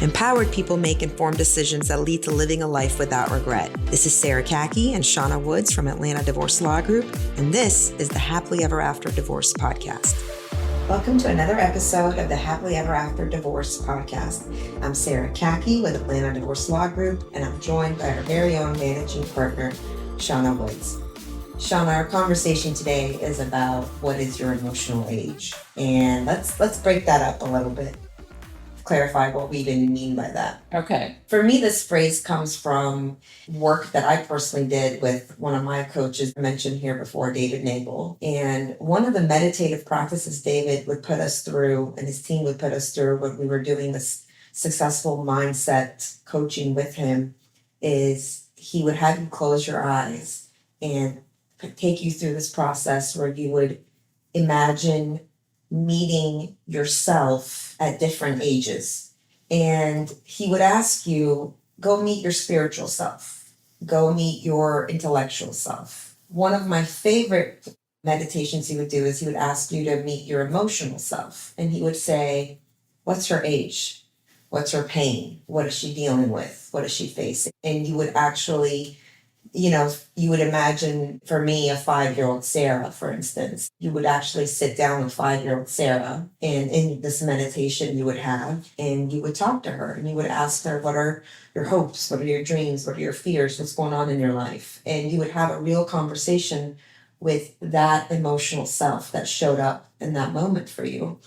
Empowered people make informed decisions that lead to living a life without regret. This is Sarah Kaki and Shauna Woods from Atlanta Divorce Law Group, and this is the Happily Ever After Divorce Podcast. Welcome to another episode of the Happily Ever After Divorce Podcast. I'm Sarah Kaki with Atlanta Divorce Law Group, and I'm joined by our very own managing partner, Shauna Woods. Shauna, our conversation today is about what is your emotional age, and let's break that up a little bit. Clarify what we even mean by that. Okay. For me, this phrase comes from work that I personally did with one of my coaches mentioned here before, David Nagel. And one of the meditative practices David would put us through and his team would put us through when we were doing this successful mindset coaching with him is he would have you close your eyes and take you through this process where you would imagine meeting yourself at different ages. And he would ask you, go meet your spiritual self, go meet your intellectual self. One of my favorite meditations he would do is he would ask you to meet your emotional self. And he would say, what's her age? What's her pain? What is she dealing with? What is she facing? And you would actually, you would imagine, for me, a 5-year-old Sarah, for instance, you would actually sit down with 5-year-old Sarah, and in this meditation you would have, and you would talk to her, and you would ask her, what are your hopes? What are your dreams? What are your fears? What's going on in your life? And you would have a real conversation with that emotional self that showed up in that moment for you.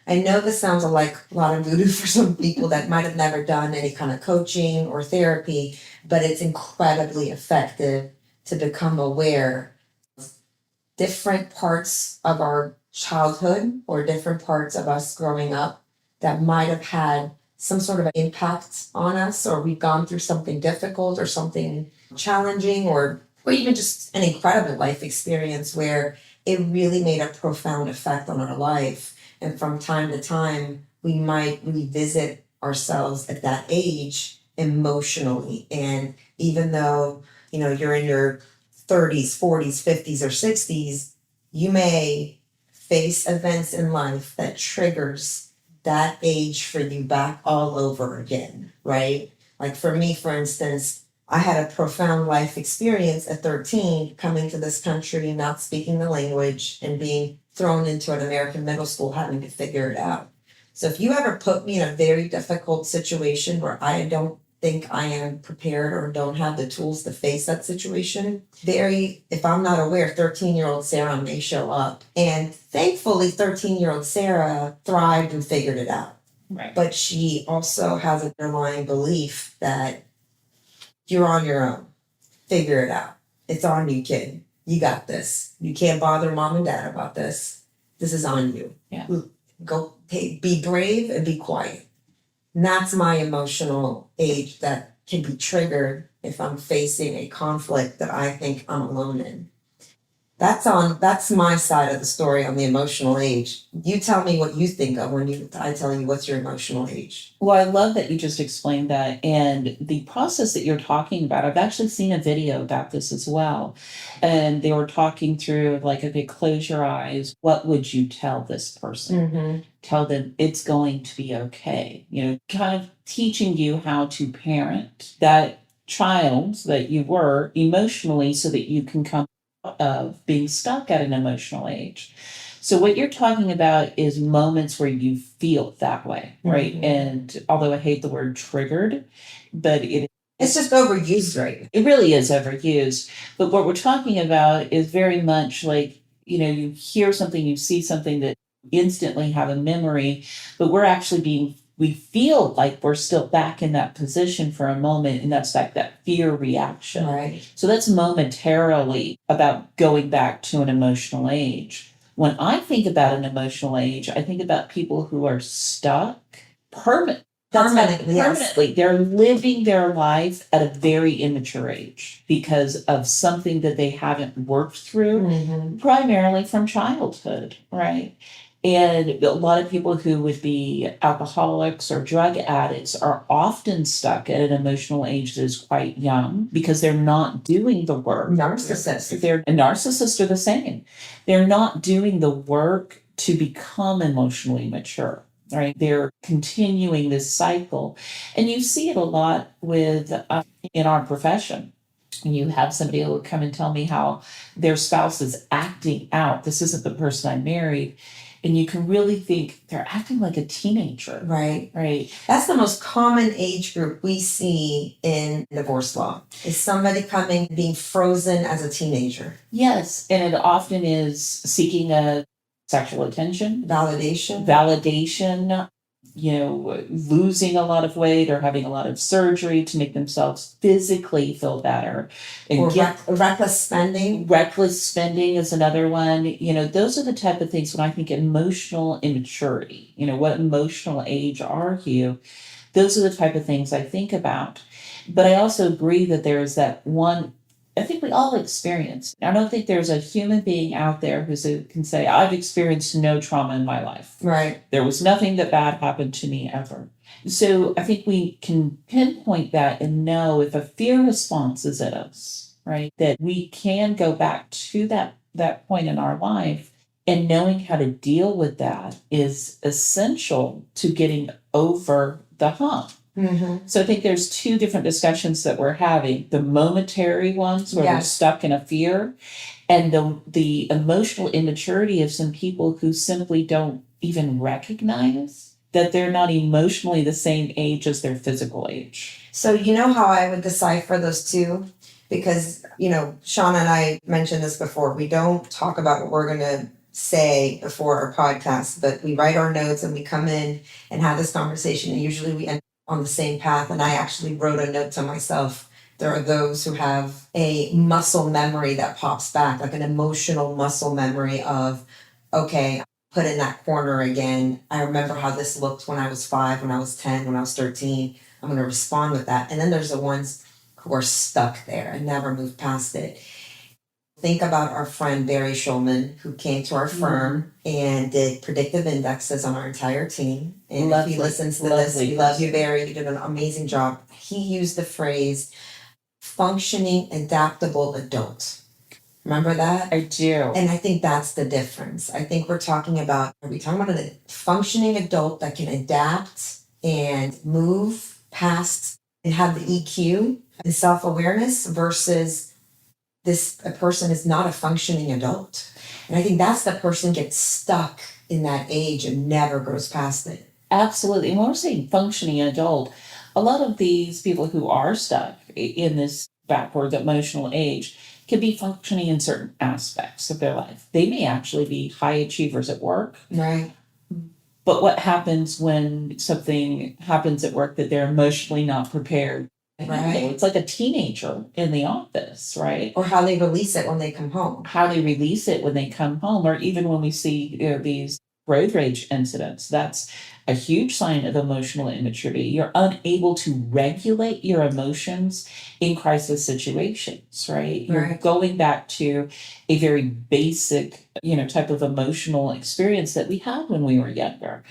I know this sounds like a lot of voodoo for some people that might have never done any kind of coaching or therapy, but it's incredibly effective to become aware of different parts of our childhood or different parts of us growing up that might have had some sort of impact on us, or we've gone through something difficult or something challenging, or even just an incredible life experience where it really made a profound effect on our life. And from time to time, we might revisit ourselves at that age emotionally. And even though, you're in your 30s, 40s, 50s, or 60s, you may face events in life that triggers that age for you back all over again, right? Like for me, for instance, I had a profound life experience at 13, coming to this country, not speaking the language, and being thrown into an American middle school, having to figure it out. So if you ever put me in a very difficult situation where I don't think I am prepared or don't have the tools to face that situation, if I'm not aware, 13-year-old Sarah may show up. And thankfully, 13-year-old Sarah thrived and figured it out. Right. But she also has an underlying belief that you're on your own. Figure it out. It's on you, kid. You got this. You can't bother mom and dad about this. This is on you. Yeah. Be brave and be quiet. And that's my emotional age that can be triggered if I'm facing a conflict that I think I'm alone in. That's my side of the story on the emotional age. You tell me what you think of when I tell you what's your emotional age. Well, I love that you just explained that. And the process that you're talking about, I've actually seen a video about this as well. And they were talking through, like, okay, close your eyes. What would you tell this person? Mm-hmm. Tell them it's going to be okay. Kind of teaching you how to parent that child that you were emotionally so that you can come of being stuck at an emotional age. So what you're talking about is moments where you feel that way, right? Mm-hmm. And although I hate the word triggered, but it's just overused, right? It really is overused. But what we're talking about is very much like, you hear something, you see something that instantly have a memory, but we feel like we're still back in that position for a moment, and that's like that fear reaction. Right. So that's momentarily about going back to an emotional age. When I think about an emotional age, I think about people who are stuck permanently. Yes. They're living their life at a very immature age because of something that they haven't worked through, Mm-hmm. primarily from childhood, right? And a lot of people who would be alcoholics or drug addicts are often stuck at an emotional age that is quite young because they're not doing the work. Narcissists are the same. They're not doing the work to become emotionally mature. right? They're continuing this cycle. And you see it a lot with in our profession. You have somebody who will come and tell me how their spouse is acting out. This isn't the person I married. And you can really think they're acting like a teenager. Right. Right. That's the most common age group we see in divorce law, is somebody coming, being frozen as a teenager. Yes. And it often is seeking a sexual attention, validation, losing a lot of weight or having a lot of surgery to make themselves physically feel better. And or reckless spending. Reckless spending is another one. Those are the type of things when I think emotional immaturity, what emotional age are you? Those are the type of things I think about. But I also agree that there is that one, I think we all experience. I don't think there's a human being out there who can say, I've experienced no trauma in my life. Right. There was nothing that bad happened to me ever. So I think we can pinpoint that and know if a fear response is in us, right? That we can go back to that point in our life, and knowing how to deal with that is essential to getting over the hump. Mm-hmm. So I think there's two different discussions that we're having: the momentary ones where we're stuck in a fear, and the emotional immaturity of some people who simply don't even recognize that they're not emotionally the same age as their physical age. So you know how I would decipher those two? Because, Shauna and I mentioned this before. We don't talk about what we're going to say before our podcast, but we write our notes and we come in and have this conversation, and usually we end on the same path. And I actually wrote a note to myself. There are those who have a muscle memory that pops back, like an emotional muscle memory of, okay, put in that corner again. I remember how this looked when I was 5, when I was 10, when I was 13. I'm going to respond with that. And then there's the ones who are stuck there and never move past it. Think about our friend Barry Schulman, who came to our firm and did predictive indexes on our entire team. And if he listens to this, we love you, Barry. You did an amazing job. He used the phrase functioning adaptable adult. Remember that? I do. And I think that's the difference. I think are we talking about a functioning adult that can adapt and move past and have the EQ and self-awareness versus a person is not a functioning adult. And I think that's the person gets stuck in that age and never grows past it. Absolutely. And when we're saying functioning adult, a lot of these people who are stuck in this backward emotional age can be functioning in certain aspects of their life. They may actually be high achievers at work. Right. But what happens when something happens at work that they're emotionally not prepared? Right. It's like a teenager in the office, right? Or how they release it when they come home. Or even when we see these road rage incidents, that's a huge sign of emotional immaturity. You're unable to regulate your emotions in crisis situations, right? You're going back to a very basic, type of emotional experience that we had when we were younger.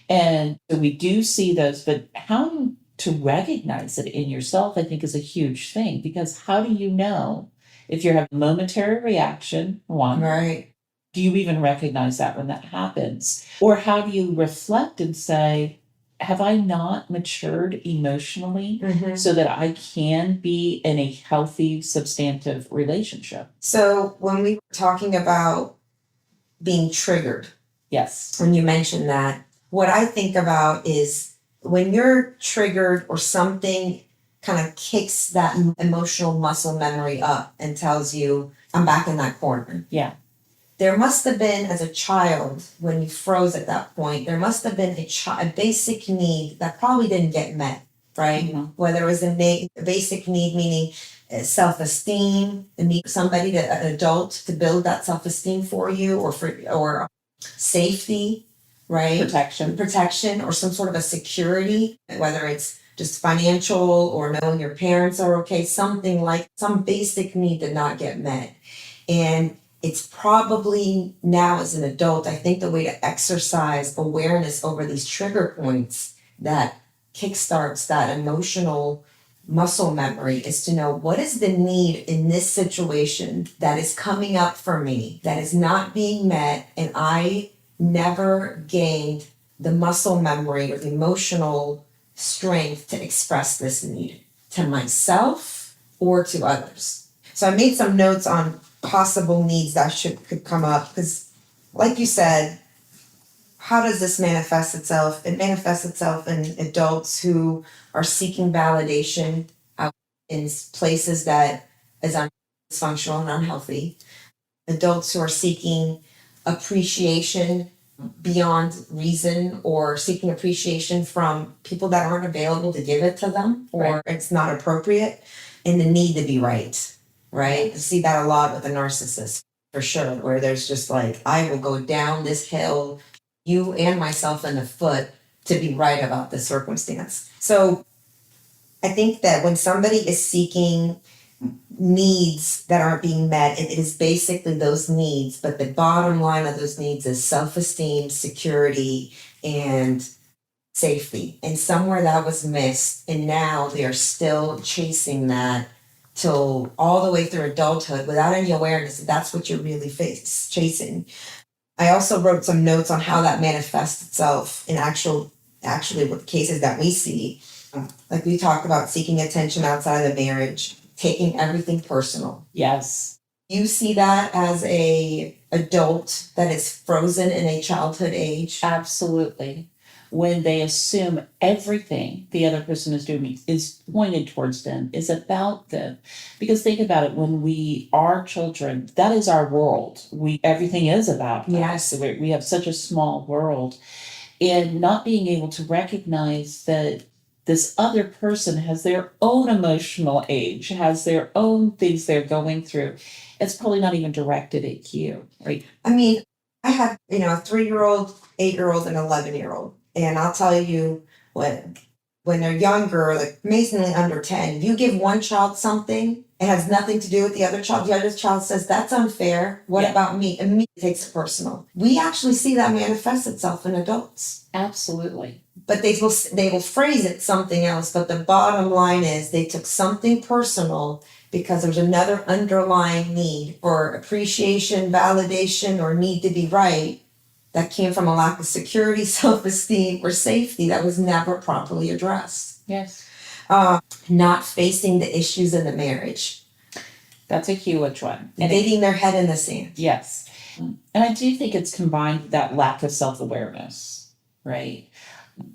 And so we do see those, but how to recognize it in yourself, I think, is a huge thing, because how do you know if you have a momentary reaction? One, right? Do you even recognize that when that happens? Or how do you reflect and say, have I not matured emotionally so that I can be in a healthy, substantive relationship? So when we were talking about being triggered, yes, when you mentioned that, what I think about is when you're triggered or something kind of kicks that emotional muscle memory up and tells you, I'm back in that corner. Yeah. There must have been, as a child, when you froze at that point, there must have been a basic need that probably didn't get met, right? Mm-hmm. Whether it was a basic need, meaning self-esteem, the need somebody, an adult, to build that self-esteem for you, or safety, right? Protection, or some sort of a security, whether it's just financial or knowing your parents are okay, something like some basic need did not get met. And it's probably now as an adult, I think the way to exercise awareness over these trigger points that kickstarts that emotional muscle memory is to know, what is the need in this situation that is coming up for me, that is not being met, and I never gained the muscle memory or the emotional strength to express this need to myself or to others. So I made some notes on possible needs that could come up because, like you said, how does this manifest itself? It manifests itself in adults who are seeking validation out in places that is dysfunctional and unhealthy. Adults who are seeking appreciation beyond reason or seeking appreciation from people that aren't available to give it to them or it's not appropriate, and the need to be right, right? I see that a lot with a narcissist for sure, where there's just like, I will go down this hill, you and myself in the foot, to be right about this circumstance. So I think that when somebody is seeking needs that aren't being met, it is basically those needs, but the bottom line of those needs is self-esteem, security, and safety. And somewhere that was missed, and now they are still chasing that till all the way through adulthood without any awareness that that's what you're really chasing. I also wrote some notes on how that manifests itself in actually with cases that we see. Like we talked about seeking attention outside of the marriage, taking everything personal. Yes. You see that as a adult that is frozen in a childhood age? Absolutely. When they assume everything the other person is doing is pointed towards them, is about them. Because think about it, when we are children, that is our world. Everything is about Yes. us. We have such a small world. And not being able to recognize that this other person has their own emotional age, has their own things they're going through. It's probably not even directed at you, right? I mean, I have, a 3-year-old, 8-year-old, and 11-year-old. And I'll tell you when they're younger, like amazingly under 10, if you give one child something, it has nothing to do with the other child says, that's unfair. What about me? Immediately takes it personal. We actually see that manifest itself in adults. Absolutely. But they will phrase it something else. But the bottom line is they took something personal because there's another underlying need for appreciation, validation, or need to be right that came from a lack of security, self-esteem, or safety that was never properly addressed. Yes. Not facing the issues in the marriage. That's a huge one. And digging their head in the sand. Yes. And I do think it's combined with that lack of self-awareness, right?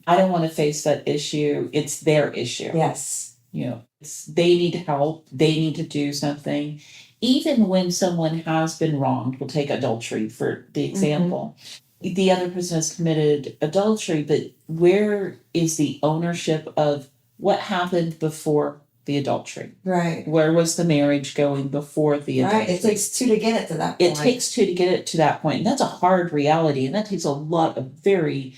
I don't want to face that issue. It's their issue. Yes. They need help. They need to do something. Even when someone has been wronged, we'll take adultery for the example. The other person has committed adultery, but where is the ownership of what happened before the adultery? Right. Where was the marriage going before the adultery? Right. It takes two to get it to that point. It takes two to get it to that point. And that's a hard reality. And that takes a lot of very,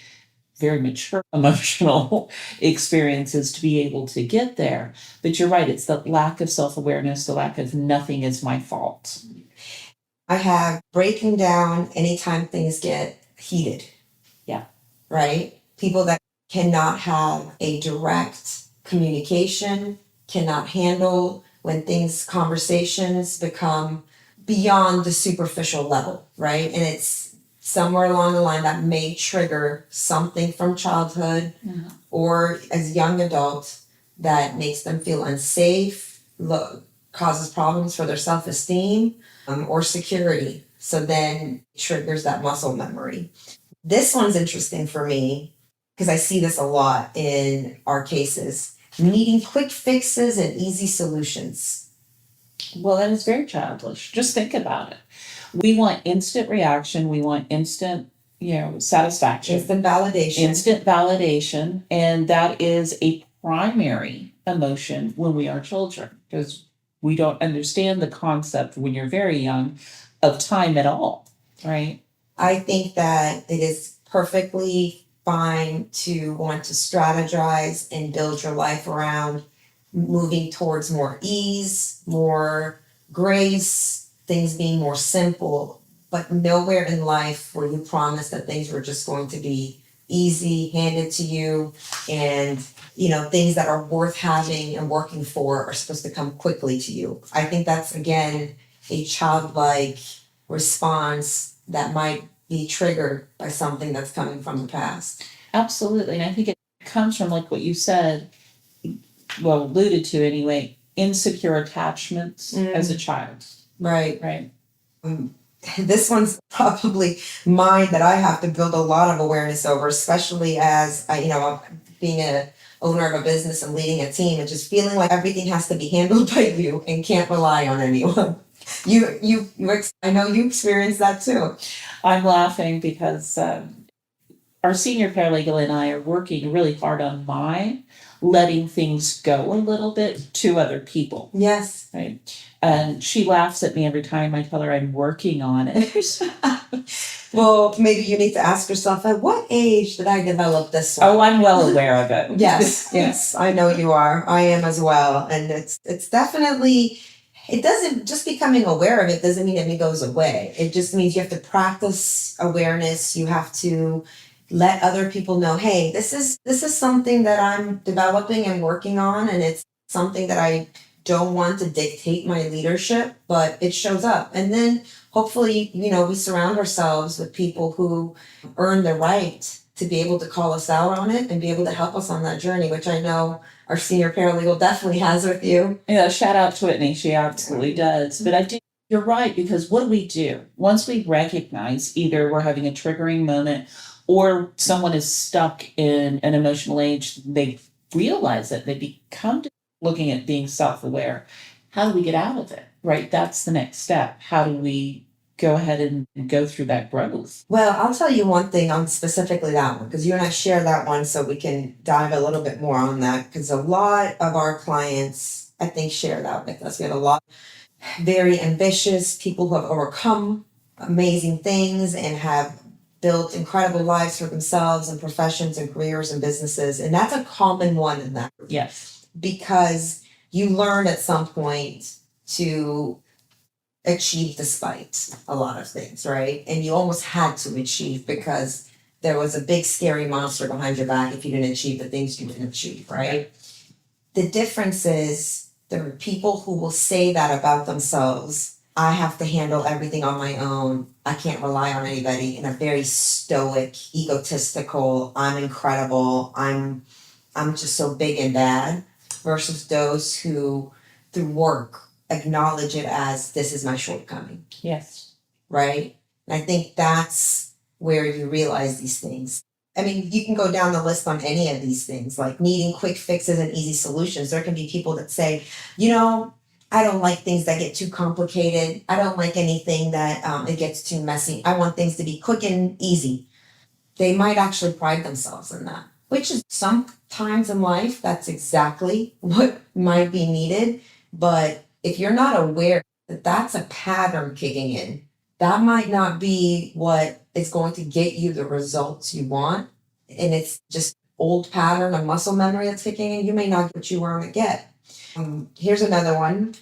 very mature emotional experiences to be able to get there. But you're right. It's the lack of self-awareness, the lack of nothing is my fault. I have breaking down anytime things get heated. Yeah. Right? People that cannot have a direct communication, cannot handle when conversations become beyond the superficial level, right? And it's somewhere along the line that may trigger something from childhood or as young adults that makes them feel unsafe, causes problems for their self-esteem or security. So then triggers that muscle memory. This one's interesting for me because I see this a lot in our cases. Needing quick fixes and easy solutions. Well, that is very childish. Just think about it. We want instant reaction. We want instant, satisfaction. Instant validation. Instant validation. And that is a primary emotion when we are children because we don't understand the concept when you're very young of time at all, right? I think that it is perfectly fine to want to strategize and build your life around moving towards more ease, more grace, things being more simple, but nowhere in life were you promised that things were just going to be easy, handed to you, and things that are worth having and working for are supposed to come quickly to you. I think that's, again, a childlike response that might be triggered by something that's coming from the past. Absolutely. And I think it comes from, like what you said, well, alluded to anyway, insecure attachments as a child. Right. Right. This one's probably mine that I have to build a lot of awareness over, especially as being a owner of a business and leading a team and just feeling like everything has to be handled by you and can't rely on anyone. I know you experienced that too. I'm laughing because our senior paralegal and I are working really hard on my letting things go a little bit to other people. Yes. Right. And she laughs at me every time I tell her I'm working on it. Well, maybe you need to ask yourself, at what age did I develop this one? Oh, I'm well aware of it. Yes, I know you are. I am as well. And it's definitely, it doesn't, just becoming aware of it doesn't mean it goes away. It just means you have to practice awareness. You have to let other people know, hey, this is something that I'm developing and working on, and it's something that I don't want to dictate my leadership, but it shows up. And then hopefully, we surround ourselves with people who earn the right to be able to call us out on it and be able to help us on that journey, which I know our senior paralegal definitely has with you. Yeah, shout out to Whitney. She absolutely does. But I do, you're right, because what do? Once we recognize either we're having a triggering moment or someone is stuck in an emotional age, they realize it, they become looking at being self-aware. How do we get out of it? Right? That's the next step. How do we go ahead and go through that growth? Well, I'll tell you one thing on specifically that one, because you and I share that one, so we can dive a little bit more on that, because a lot of our clients, I think, share that with us. We have a lot of very ambitious people who have overcome amazing things and have built incredible lives for themselves and professions and careers and businesses. And that's a common one in that. Yes. Because you learn at some point to achieve despite a lot of things, right? And you almost had to achieve because there was a big scary monster behind your back if you didn't achieve the things you didn't achieve, right? The difference is there are people who will say that about themselves. I have to handle everything on my own. I can't rely on anybody, in a very stoic, egotistical, I'm incredible, I'm just so big and bad, versus those who through work acknowledge it as, this is my shortcoming. Yes. Right? And I think that's where you realize these things. I mean, you can go down the list on any of these things, like needing quick fixes and easy solutions. There can be people that say, I don't like things that get too complicated. I don't like anything that it gets too messy. I want things to be quick and easy. They might actually pride themselves in that, which is sometimes in life, that's exactly what might be needed. But if you're not aware that that's a pattern kicking in, that might not be what is going to get you the results you want. And it's just old pattern of muscle memory that's kicking in. You may not get what you want to get. Here's another one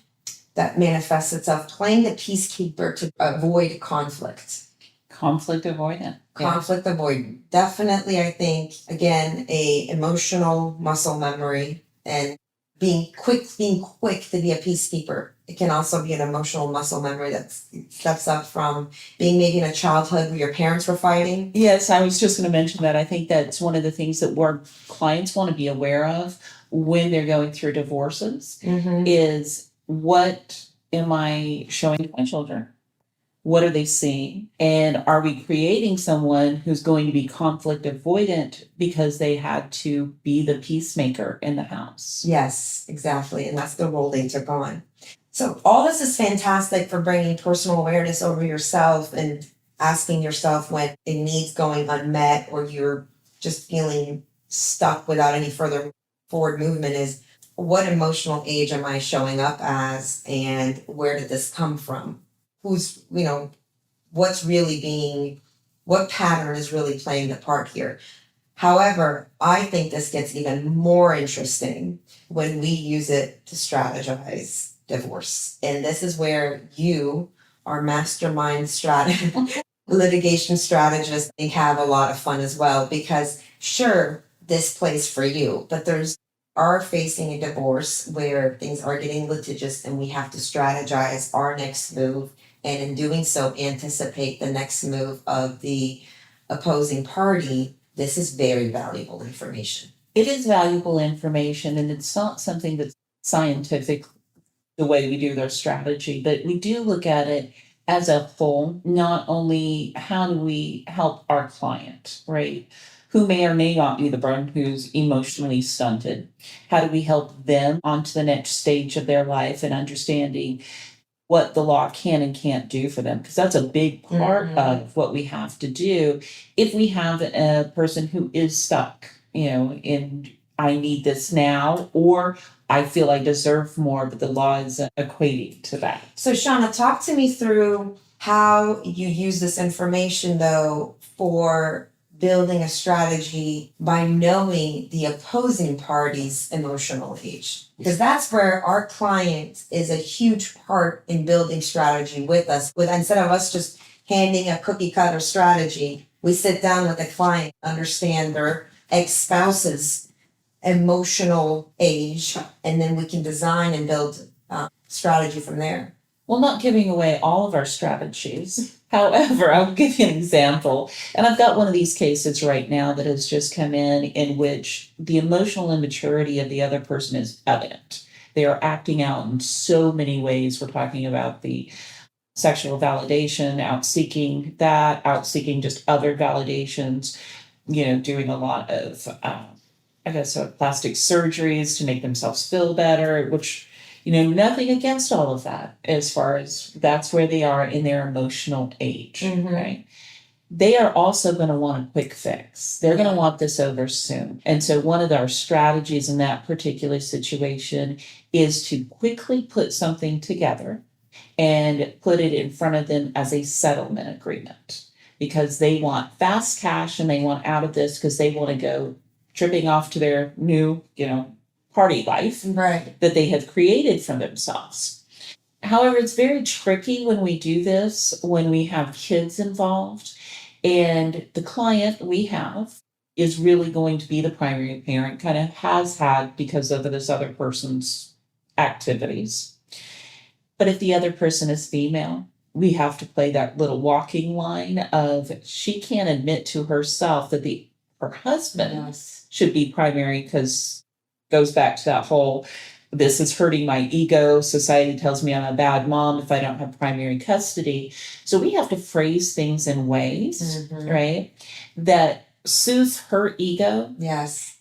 that manifests itself: playing the peacekeeper to avoid conflict. Conflict avoidant. Conflict avoidant. Definitely, I think, again, a emotional muscle memory, and being quick to be a peacekeeper. It can also be an emotional muscle memory that steps up from being maybe in a childhood where your parents were fighting. Yes, I was just going to mention that. I think that's one of the things that our clients want to be aware of when they're going through divorces is, what am I showing to my children? What are they seeing? And are we creating someone who's going to be conflict avoidant because they had to be the peacemaker in the house? Yes, exactly. And that's the role they took on. So all this is fantastic for bringing personal awareness over yourself and asking yourself when it needs going unmet, or you're just feeling stuck without any further forward movement, is what emotional age am I showing up as, and where did this come from? Who's, what's really what pattern is really playing the part here? However, I think this gets even more interesting when we use it to strategize divorce. And this is where you, our mastermind litigation strategist, have a lot of fun as well, because sure, this plays for you, but are facing a divorce where things are getting litigious and we have to strategize our next move and in doing so, anticipate the next move of the opposing party, this is very valuable information. It is valuable information, and it's not something that's scientific the way we do their strategy, but we do look at it as a whole, not only how do we help our client, right? Who may or may not be the one who's emotionally stunted. How do we help them onto the next stage of their life and understanding what the law can and can't do for them? Because that's a big part of what we have to do if we have a person who is stuck, in I need this now, or I feel I deserve more, but the law is equating to that. So, Shauna, talk to me through how you use this information, though, for building a strategy by knowing the opposing party's emotional age. Because that's where our client is a huge part in building strategy with us. With instead of us just handing a cookie cutter strategy, we sit down with the client, understand their ex-spouse's emotional age, and then we can design and build strategy from there. Well, not giving away all of our strategies. However, I'll give you an example. And I've got one of these cases right now that has just come in which the emotional immaturity of the other person is evident. They are acting out in so many ways. We're talking about the sexual validation, out seeking just other validations, doing a lot of, plastic surgeries to make themselves feel better, which, nothing against all of that as far as that's where they are in their emotional age, right? They are also going to want a quick fix. They're going to want this over soon. And so one of our strategies in that particular situation is to quickly put something together and put it in front of them as a settlement agreement, because they want fast cash and they want out of this because they want to go tripping off to their new, party life that they have created for themselves. However, it's very tricky when we do this, when we have kids involved, and the client we have is really going to be the primary parent, kind of has had because of this other person's activities. But if the other person is female, we have to play that little walking line of she can't admit to herself that her husband should be primary, because goes back to that whole, this is hurting my ego. Society tells me I'm a bad mom if I don't have primary custody. So we have to phrase things in ways, right, that soothes her ego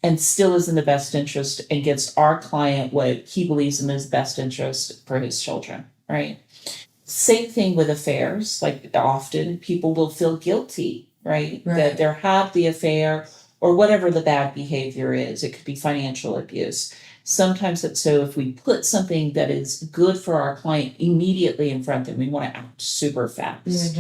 and still is in the best interest and gives our client what he believes in his best interest for his children, right? Same thing with affairs. Like often people will feel guilty, right? That they have the affair or whatever the bad behavior is. It could be financial abuse. Sometimes it's so if we put something that is good for our client immediately in front of them, we want to act super fast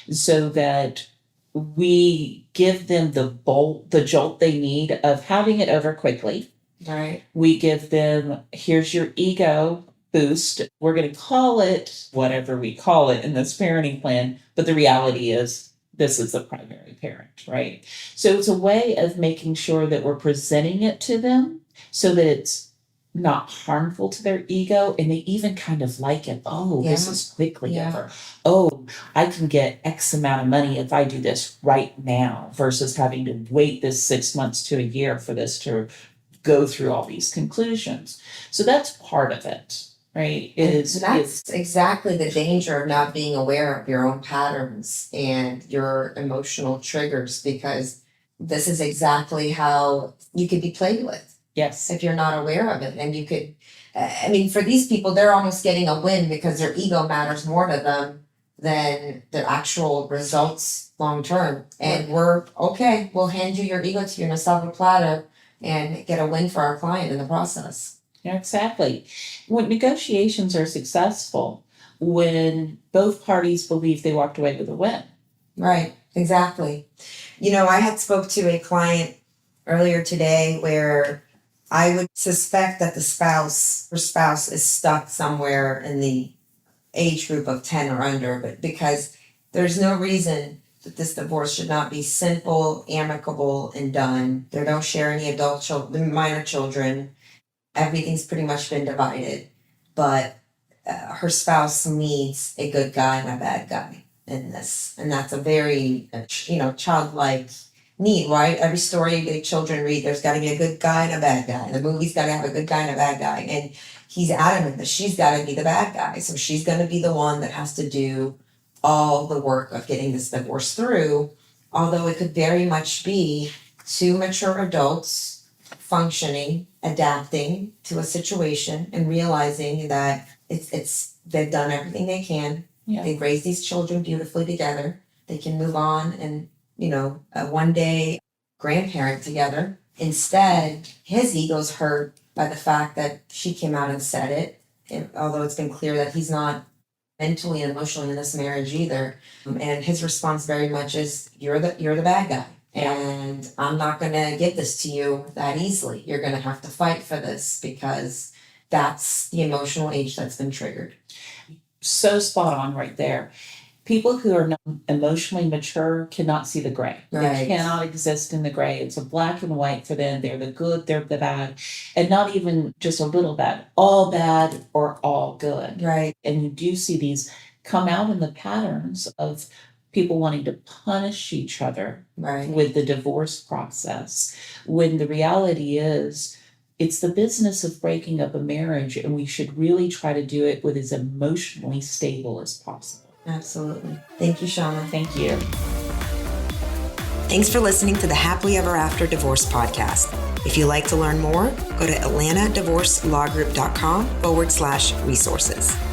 so that we give them the jolt they need of having it over quickly. Right. We give them, here's your ego boost. We're going to call it whatever we call it in this parenting plan, but the reality is this is the primary parent, right? So it's a way of making sure that we're presenting it to them so that it's not harmful to their ego, and they even kind of like it. Oh, this is quickly over. Oh, I can get X amount of money if I do this right now versus having to wait this 6 months to a year for this to go through all these conclusions. So that's part of it, right? That's exactly the danger of not being aware of your own patterns and your emotional triggers, because this is exactly how you could be played with. Yes. If you're not aware of it. And you could, for these people, they're almost getting a win because their ego matters more to them than the actual results long term. And we'll hand you your ego to you in a silver platter and get a win for our client in the process. Yeah, exactly. When negotiations are successful, when both parties believe they walked away with a win. Right, exactly. I had spoke to a client earlier today where I would suspect that her spouse is stuck somewhere in the age group of 10 or under, but because there's no reason that this divorce should not be simple, amicable, and done. They don't share any minor children. Everything's pretty much been divided. But her spouse needs a good guy and a bad guy in this. And that's a very, childlike need, right? Every story the children read, there's got to be a good guy and a bad guy. The movie's got to have a good guy and a bad guy. And he's adamant that she's got to be the bad guy. So she's going to be the one that has to do all the work of getting this divorce through, although it could very much be two mature adults functioning, adapting to a situation and realizing that they've done everything they can. Yeah. They've raised these children beautifully together. They can move on and, one day grandparent together. Instead, his ego's hurt by the fact that she came out and said it. And although it's been clear that he's not mentally and emotionally in this marriage either. And his response very much is, you're the bad guy. And I'm not gonna give this to you that easily. You're gonna have to fight for this because that's the emotional age that's been triggered. So spot on right there. People who are not emotionally mature cannot see the gray. Right. They cannot exist in the gray. It's a black and white for them. They're the good, they're the bad, and not even just a little bad, all bad or all good. Right. And you do see these come out in the patterns of people wanting to punish each other Right. with the divorce process, when the reality is it's the business of breaking up a marriage, and we should really try to do it with as emotionally stable as possible. Absolutely. Thank you, Shauna. Thank you. Thanks for listening to the Happily Ever After Divorce Podcast. If you'd like to learn more, go to atlantadivorcelawgroup.com/resources.